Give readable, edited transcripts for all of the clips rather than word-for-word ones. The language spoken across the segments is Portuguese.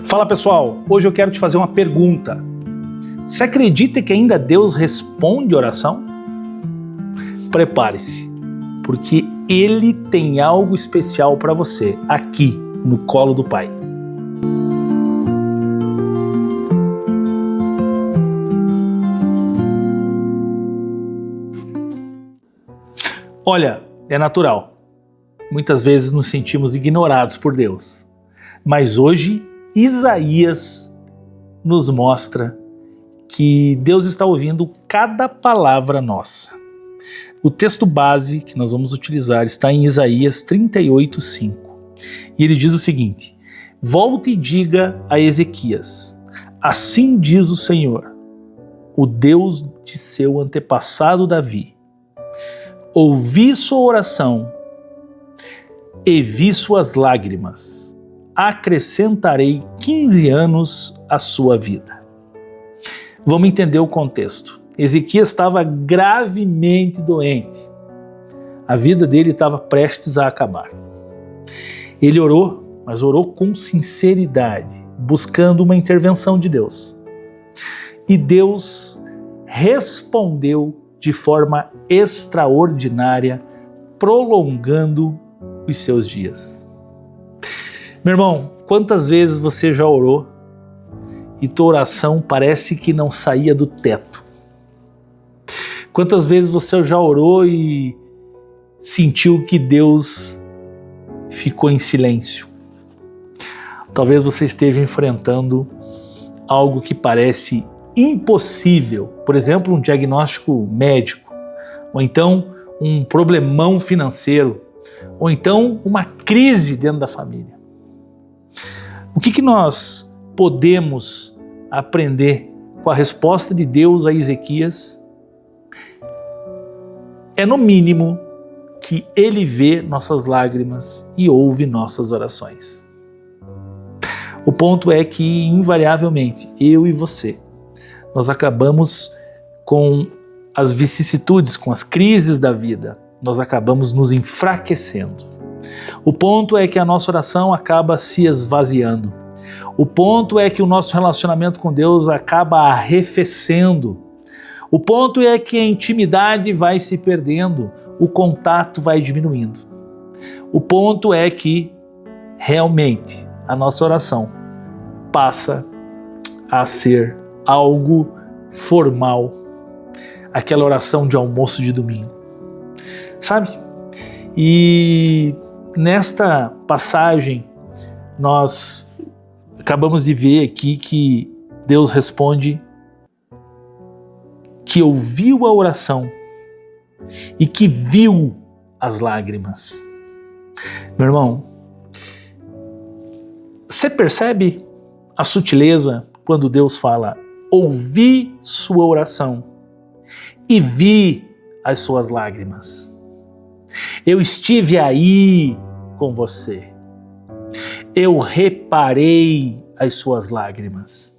Fala pessoal, hoje eu quero te fazer uma pergunta. Você acredita que ainda Deus responde oração? Prepare-se, porque Ele tem algo especial para você aqui no colo do Pai. Olha, é natural. Muitas vezes nos sentimos ignorados por Deus. Mas hoje, Isaías nos mostra que Deus está ouvindo cada palavra nossa. O texto base que nós vamos utilizar está em Isaías 38:5. E ele diz o seguinte: volte e diga a Ezequias, assim diz o Senhor, o Deus de seu antepassado Davi. Ouvi sua oração e vi suas lágrimas. Acrescentarei 15 anos à sua vida. Vamos entender o contexto. Ezequias estava gravemente doente. A vida dele estava prestes a acabar. Ele orou, mas orou com sinceridade, buscando uma intervenção de Deus. E Deus respondeu de forma extraordinária, prolongando os seus dias. Meu irmão, quantas vezes você já orou e tua oração parece que não saía do teto? Quantas vezes você já orou e sentiu que Deus ficou em silêncio? Talvez você esteja enfrentando algo que parece impossível, por exemplo, um diagnóstico médico, ou então um problemão financeiro, ou então uma crise dentro da família. O que nós podemos aprender com a resposta de Deus a Ezequias? É no mínimo que Ele vê nossas lágrimas e ouve nossas orações. O ponto é que, invariavelmente, eu e você, nós acabamos com as vicissitudes, com as crises da vida, nós acabamos nos enfraquecendo. O ponto é que a nossa oração acaba se esvaziando. O ponto é que o nosso relacionamento com Deus acaba arrefecendo. O ponto é que a intimidade vai se perdendo, o contato vai diminuindo. O ponto é que, realmente, a nossa oração passa a ser algo formal, aquela oração de almoço de domingo, sabe? E nesta passagem nós acabamos de ver aqui que Deus responde que ouviu a oração e que viu as lágrimas. Meu irmão, você percebe a sutileza quando Deus fala: ouvi sua oração e vi as suas lágrimas. Eu estive aí com você. Eu reparei as suas lágrimas.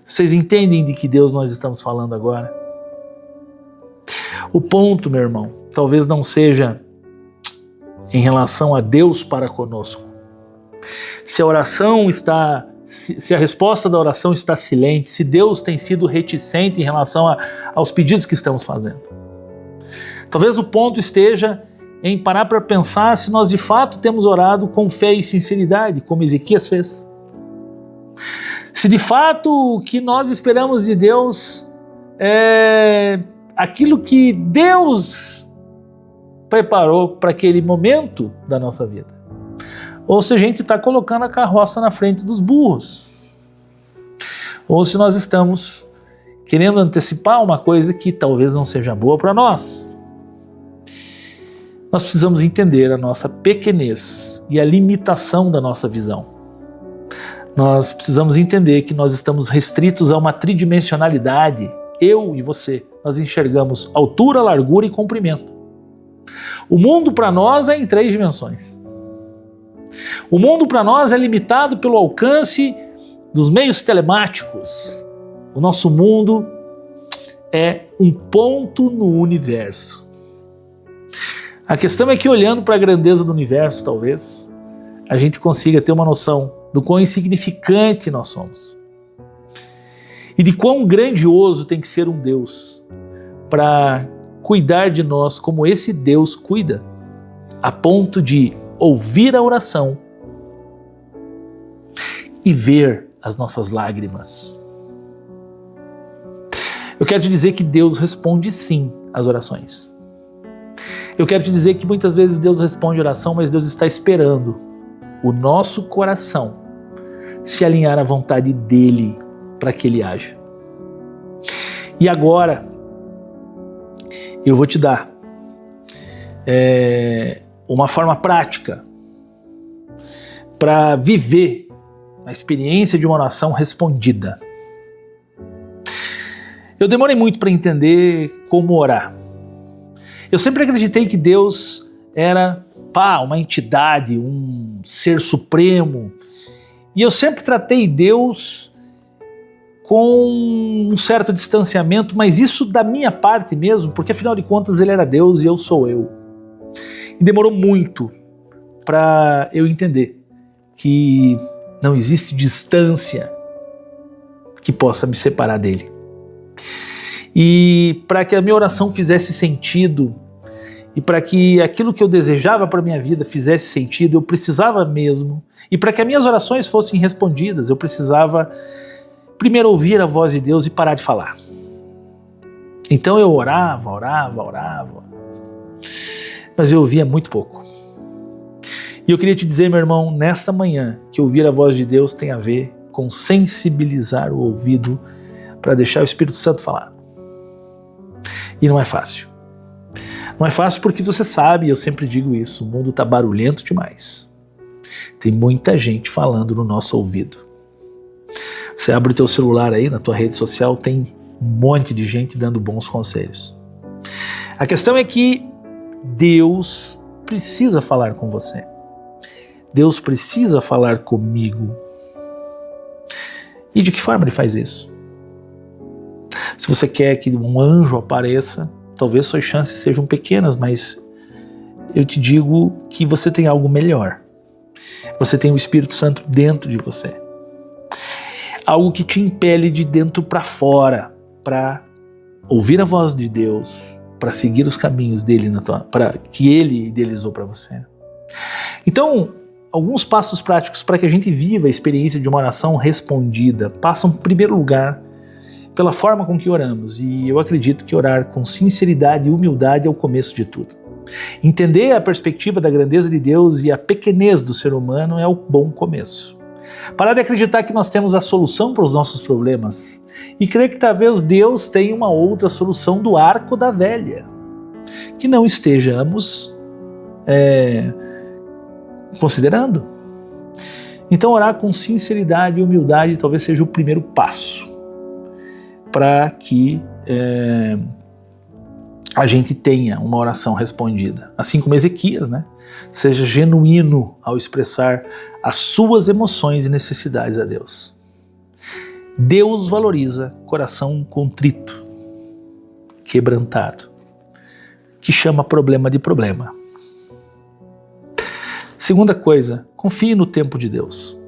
Vocês entendem de que Deus nós estamos falando agora? O ponto, meu irmão, talvez não seja em relação a Deus para conosco. Se a resposta da oração está silente, se Deus tem sido reticente em relação aos pedidos que estamos fazendo. Talvez o ponto esteja em parar para pensar se nós de fato temos orado com fé e sinceridade, como Ezequias fez. Se de fato o que nós esperamos de Deus é aquilo que Deus preparou para aquele momento da nossa vida. Ou se a gente está colocando a carroça na frente dos burros. Ou se nós estamos querendo antecipar uma coisa que talvez não seja boa para nós. Nós precisamos entender a nossa pequenez e a limitação da nossa visão. Nós precisamos entender que nós estamos restritos a uma tridimensionalidade. Eu e você, nós enxergamos altura, largura e comprimento. O mundo para nós é em 3 dimensões. O mundo para nós é limitado pelo alcance dos meios telemáticos. O nosso mundo é um ponto no universo. A questão é que, olhando para a grandeza do universo, talvez, a gente consiga ter uma noção do quão insignificante nós somos e de quão grandioso tem que ser um Deus para cuidar de nós como esse Deus cuida, a ponto de ouvir a oração e ver as nossas lágrimas. Eu quero te dizer que Deus responde sim às orações. Eu quero te dizer que muitas vezes Deus responde a oração, mas Deus está esperando o nosso coração se alinhar à vontade dEle para que Ele haja. E agora, eu vou te dar uma forma prática para viver a experiência de uma oração respondida. Eu demorei muito para entender como orar. Eu sempre acreditei que Deus era uma entidade, um ser supremo. E eu sempre tratei Deus com um certo distanciamento, mas isso da minha parte mesmo, porque afinal de contas Ele era Deus e eu sou eu. E demorou muito para eu entender que não existe distância que possa me separar dEle. E para que a minha oração fizesse sentido, e para que aquilo que eu desejava para a minha vida fizesse sentido, eu precisava mesmo, e para que as minhas orações fossem respondidas, eu precisava primeiro ouvir a voz de Deus e parar de falar. Então eu orava, mas eu ouvia muito pouco. E eu queria te dizer, meu irmão, nesta manhã, que ouvir a voz de Deus tem a ver com sensibilizar o ouvido para deixar o Espírito Santo falar. E não é fácil. Não é fácil porque você sabe, eu sempre digo isso, o mundo está barulhento demais. Tem muita gente falando no nosso ouvido. Você abre o teu celular aí, na tua rede social, tem um monte de gente dando bons conselhos. A questão é que Deus precisa falar com você. Deus precisa falar comigo. E de que forma Ele faz isso? Se você quer que um anjo apareça, talvez suas chances sejam pequenas, mas eu te digo que você tem algo melhor. Você tem o Espírito Santo dentro de você. Algo que te impele de dentro para fora, para ouvir a voz de Deus, para seguir os caminhos dele, para que Ele idealizou para você. Então, alguns passos práticos para que a gente viva a experiência de uma oração respondida passam, em primeiro lugar, pela forma com que oramos, e eu acredito que orar com sinceridade e humildade é o começo de tudo. Entender a perspectiva da grandeza de Deus e a pequenez do ser humano é o bom começo. Parar de acreditar que nós temos a solução para os nossos problemas e crer que talvez Deus tenha uma outra solução do arco da velha, que não estejamos considerando. Então orar com sinceridade e humildade talvez seja o primeiro passo para que a gente tenha uma oração respondida. Assim como Ezequias, né? Seja genuíno ao expressar as suas emoções e necessidades a Deus. Deus valoriza coração contrito, quebrantado, que chama problema de problema. Segunda coisa, confie no tempo de Deus.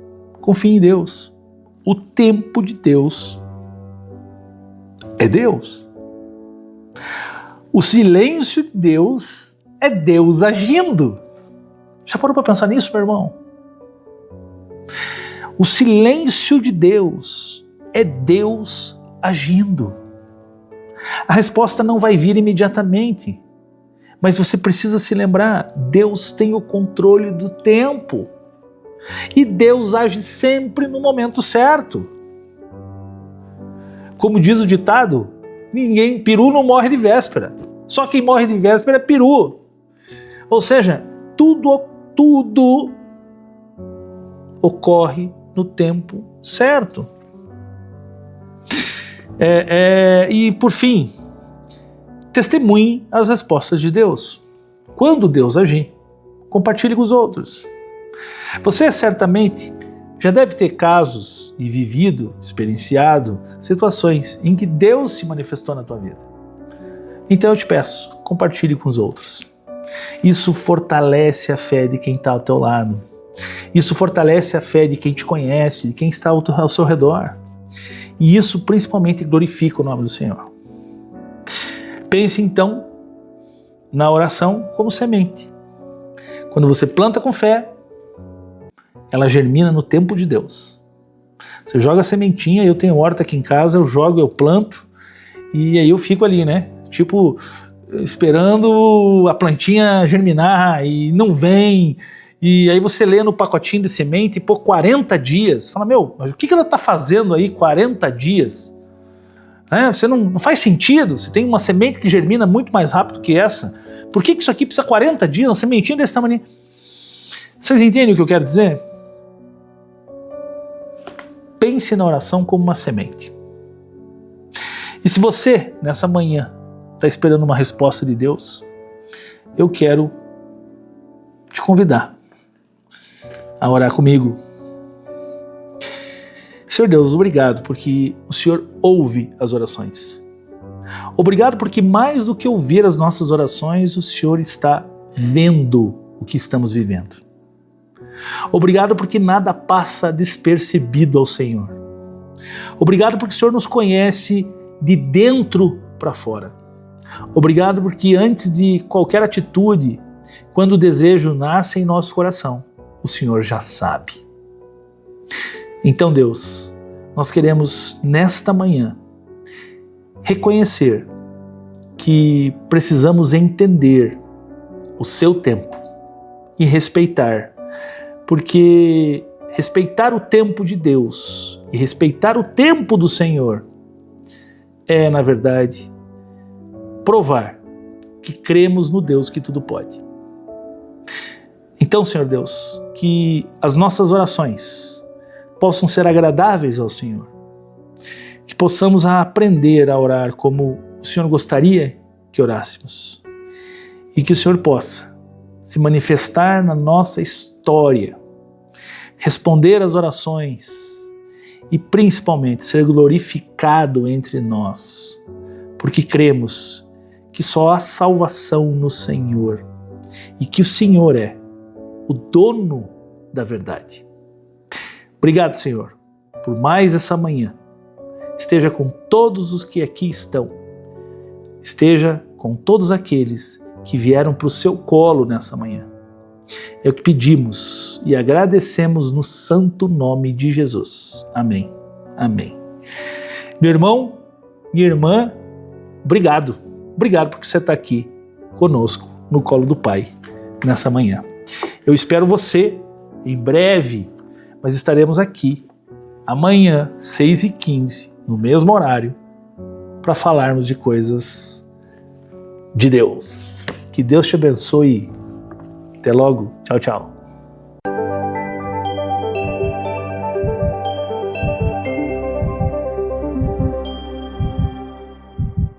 Confie em Deus. O tempo de Deus é Deus. O silêncio de Deus é Deus agindo. Já parou para pensar nisso, meu irmão? O silêncio de Deus é Deus agindo. A resposta não vai vir imediatamente, mas você precisa se lembrar, Deus tem o controle do tempo e Deus age sempre no momento certo. Como diz o ditado, peru não morre de véspera. Só quem morre de véspera é peru. Ou seja, tudo ocorre no tempo certo. E por fim, testemunhe as respostas de Deus. Quando Deus agir, compartilhe com os outros. Você certamente já deve ter casos e experienciado situações em que Deus se manifestou na tua vida. Então eu te peço, compartilhe com os outros. Isso fortalece a fé de quem está ao teu lado. Isso fortalece a fé de quem te conhece, de quem está ao seu redor. E isso principalmente glorifica o nome do Senhor. Pense então na oração como semente. Quando você planta com fé, ela germina no tempo de Deus. Você joga a sementinha, eu tenho horta aqui em casa, eu jogo, eu planto, e aí eu fico ali, né? Tipo, esperando a plantinha germinar e não vem. E aí você lê no pacotinho de semente, pô, 40 dias. Fala, meu, mas o que ela está fazendo aí 40 dias? Você não faz sentido. Você tem uma semente que germina muito mais rápido que essa. Por que isso aqui precisa 40 dias? Uma sementinha desse tamanho. Vocês entendem o que eu quero dizer? Pense na oração como uma semente. E se você, nessa manhã, está esperando uma resposta de Deus, eu quero te convidar a orar comigo. Senhor Deus, obrigado porque o Senhor ouve as orações. Obrigado porque mais do que ouvir as nossas orações, o Senhor está vendo o que estamos vivendo. Obrigado porque nada passa despercebido ao Senhor. Obrigado porque o Senhor nos conhece de dentro para fora. Obrigado porque antes de qualquer atitude, quando o desejo nasce em nosso coração, o Senhor já sabe. Então, Deus, nós queremos nesta manhã reconhecer que precisamos entender o seu tempo e respeitar, porque respeitar o tempo de Deus e respeitar o tempo do Senhor é, na verdade, provar que cremos no Deus que tudo pode. Então, Senhor Deus, que as nossas orações possam ser agradáveis ao Senhor, que possamos aprender a orar como o Senhor gostaria que orássemos, e que o Senhor possa se manifestar na nossa história, responder às orações e principalmente ser glorificado entre nós, porque cremos que só há salvação no Senhor e que o Senhor é o dono da verdade. Obrigado, Senhor, por mais essa manhã. Esteja com todos os que aqui estão. Esteja com todos aqueles que vieram para o seu colo nessa manhã. É o que pedimos e agradecemos no santo nome de Jesus. Amém. Amém. Meu irmão, minha irmã, obrigado. Obrigado porque você está aqui conosco no colo do Pai nessa manhã. Eu espero você em breve, mas estaremos aqui amanhã, 6h15, no mesmo horário, para falarmos de coisas de Deus. Que Deus te abençoe. Até logo. Tchau, tchau.